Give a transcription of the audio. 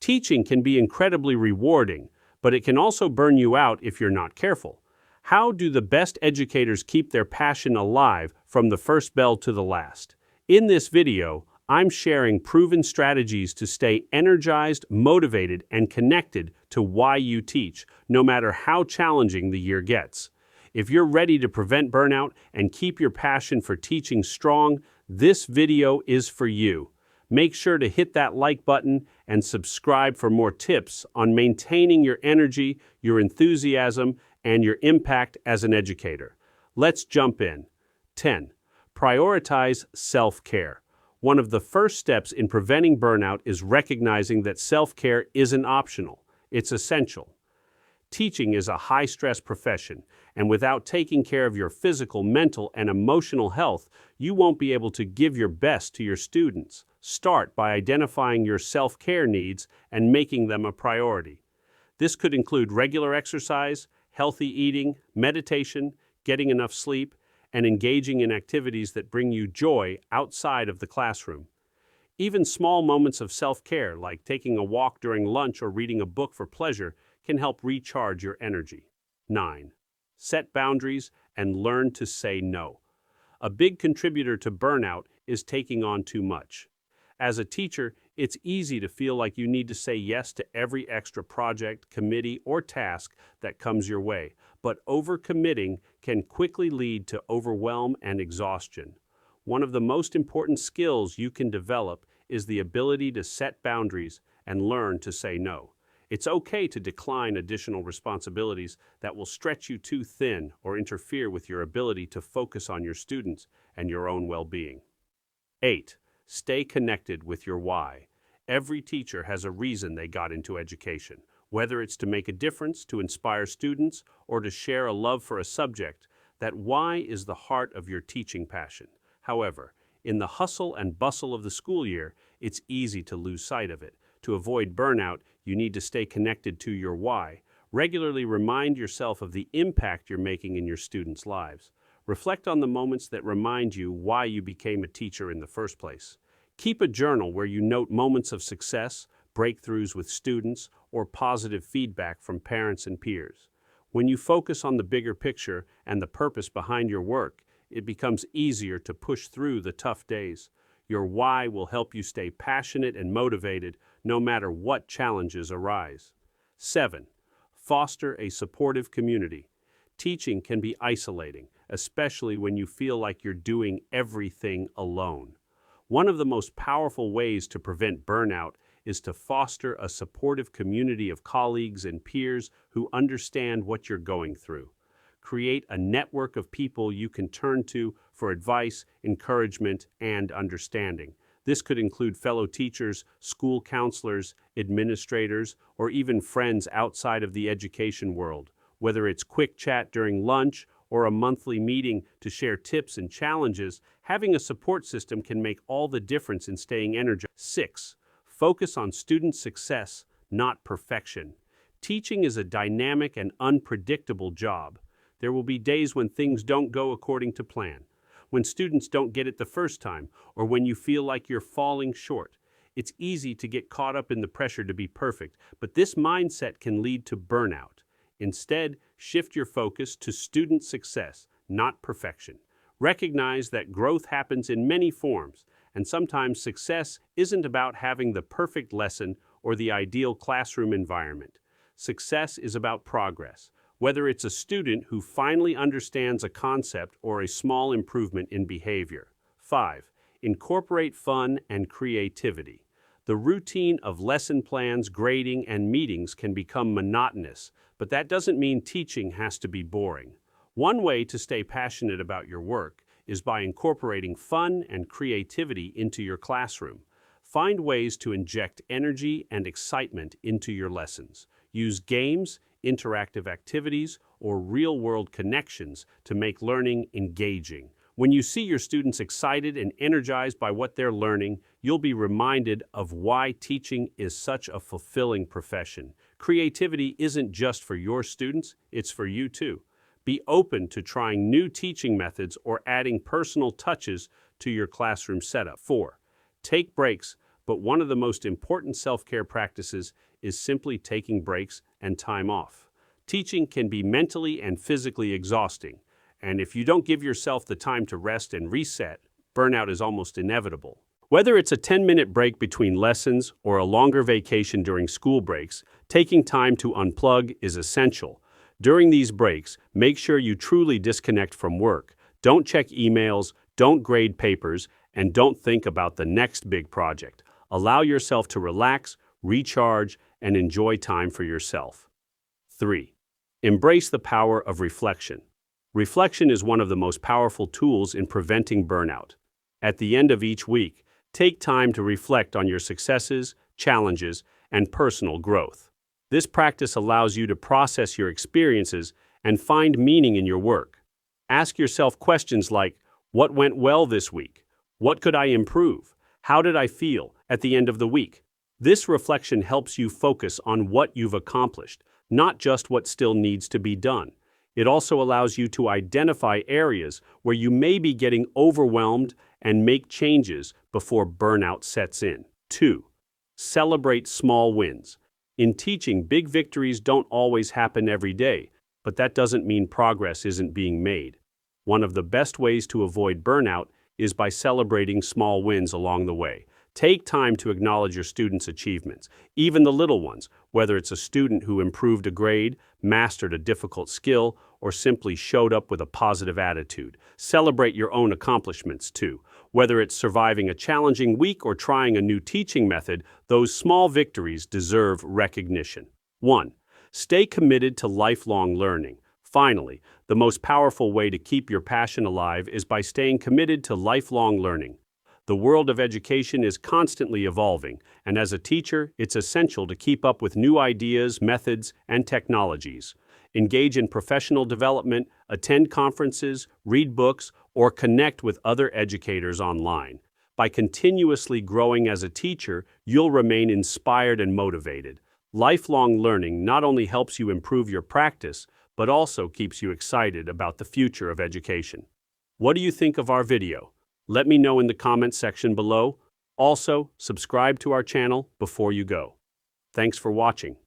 Teaching can be incredibly rewarding, but it can also burn you out if you're not careful. How do the best educators keep their passion alive from the first bell to the last? In this video, I'm sharing proven strategies to stay energized, motivated, and connected to why you teach, no matter how challenging the year gets. If you're ready to prevent burnout and keep your passion for teaching strong, this video is for you. Make sure to hit that like button and subscribe for more tips on maintaining your energy, your enthusiasm, and your impact as an educator. Let's jump in. 10. Prioritize self-care. One of the first steps in preventing burnout is recognizing that self-care isn't optional. It's essential. Teaching is a high-stress profession, and without taking care of your physical, mental, and emotional health, you won't be able to give your best to your students. Start by identifying your self-care needs and making them a priority. This could include regular exercise, healthy eating, meditation, getting enough sleep, and engaging in activities that bring you joy outside of the classroom. Even small moments of self-care, like taking a walk during lunch or reading a book for pleasure, can help recharge your energy. 9. Set boundaries and learn to say no. A big contributor to burnout is taking on too much. As a teacher, it's easy to feel like you need to say yes to every extra project, committee, or task that comes your way, but overcommitting can quickly lead to overwhelm and exhaustion. One of the most important skills you can develop is the ability to set boundaries and learn to say no. It's okay to decline additional responsibilities that will stretch you too thin or interfere with your ability to focus on your students and your own well-being. 8. Stay connected with your why. Every teacher has a reason they got into education, whether it's to make a difference, to inspire students, or to share a love for a subject. That why is the heart of your teaching passion. However, in the hustle and bustle of the school year, it's easy to lose sight of it. To avoid burnout, you need to stay connected to your why. Regularly remind yourself of the impact you're making in your students' lives. Reflect on the moments that remind you why you became a teacher in the first place. Keep a journal where you note moments of success, breakthroughs with students, or positive feedback from parents and peers. When you focus on the bigger picture and the purpose behind your work, it becomes easier to push through the tough days. Your why will help you stay passionate and motivated no matter what challenges arise. 7. Foster a supportive community. Teaching can be isolating, especially when you feel like you're doing everything alone. One of the most powerful ways to prevent burnout is to foster a supportive community of colleagues and peers who understand what you're going through. Create a network of people you can turn to for advice, encouragement, and understanding. This could include fellow teachers, school counselors, administrators, or even friends outside of the education world. Whether it's quick chat during lunch or a monthly meeting to share tips and challenges, having a support system can make all the difference in staying energized. 6. Focus on student success, not perfection. Teaching is a dynamic and unpredictable job. There will be days when things don't go according to plan, when students don't get it the first time, or when you feel like you're falling short. It's easy to get caught up in the pressure to be perfect, but this mindset can lead to burnout. Instead, shift your focus to student success, not perfection. Recognize that growth happens in many forms, and sometimes success isn't about having the perfect lesson or the ideal classroom environment. Success is about progress, whether it's a student who finally understands a concept or a small improvement in behavior. 5. Incorporate fun and creativity. The routine of lesson plans, grading, and meetings can become monotonous, but that doesn't mean teaching has to be boring. One way to stay passionate about your work is by incorporating fun and creativity into your classroom. Find ways to inject energy and excitement into your lessons. Use games, interactive activities, or real-world connections to make learning engaging. When you see your students excited and energized by what they're learning, you'll be reminded of why teaching is such a fulfilling profession. Creativity isn't just for your students, it's for you too. Be open to trying new teaching methods or adding personal touches to your classroom setup. 4. Take breaks, but one of the most important self-care practices is simply taking breaks and time off. Teaching can be mentally and physically exhausting, and if you don't give yourself the time to rest and reset, burnout is almost inevitable. Whether it's a 10-minute break between lessons or a longer vacation during school breaks, taking time to unplug is essential. During these breaks, make sure you truly disconnect from work. Don't check emails, don't grade papers, and don't think about the next big project. Allow yourself to relax, recharge, and enjoy time for yourself. 3. Embrace the power of reflection. Reflection is one of the most powerful tools in preventing burnout. At the end of each week, take time to reflect on your successes, challenges, and personal growth. This practice allows you to process your experiences and find meaning in your work. Ask yourself questions like, what went well this week? What could I improve? How did I feel at the end of the week? This reflection helps you focus on what you've accomplished, not just what still needs to be done. It also allows you to identify areas where you may be getting overwhelmed and make changes before burnout sets in. 2. Celebrate small wins. In teaching, big victories don't always happen every day, but that doesn't mean progress isn't being made. One of the best ways to avoid burnout is by celebrating small wins along the way. Take time to acknowledge your students' achievements, even the little ones, whether it's a student who improved a grade, mastered a difficult skill, or simply showed up with a positive attitude. Celebrate your own accomplishments too. Whether it's surviving a challenging week or trying a new teaching method, those small victories deserve recognition. 1. Stay committed to lifelong learning. Finally, the most powerful way to keep your passion alive is by staying committed to lifelong learning. The world of education is constantly evolving, and as a teacher, it's essential to keep up with new ideas, methods, and technologies. Engage in professional development, attend conferences, read books, or connect with other educators online. By continuously growing as a teacher, you'll remain inspired and motivated. Lifelong learning not only helps you improve your practice, but also keeps you excited about the future of education. What do you think of our video? Let me know in the comments section below. Also, subscribe to our channel before you go. Thanks for watching.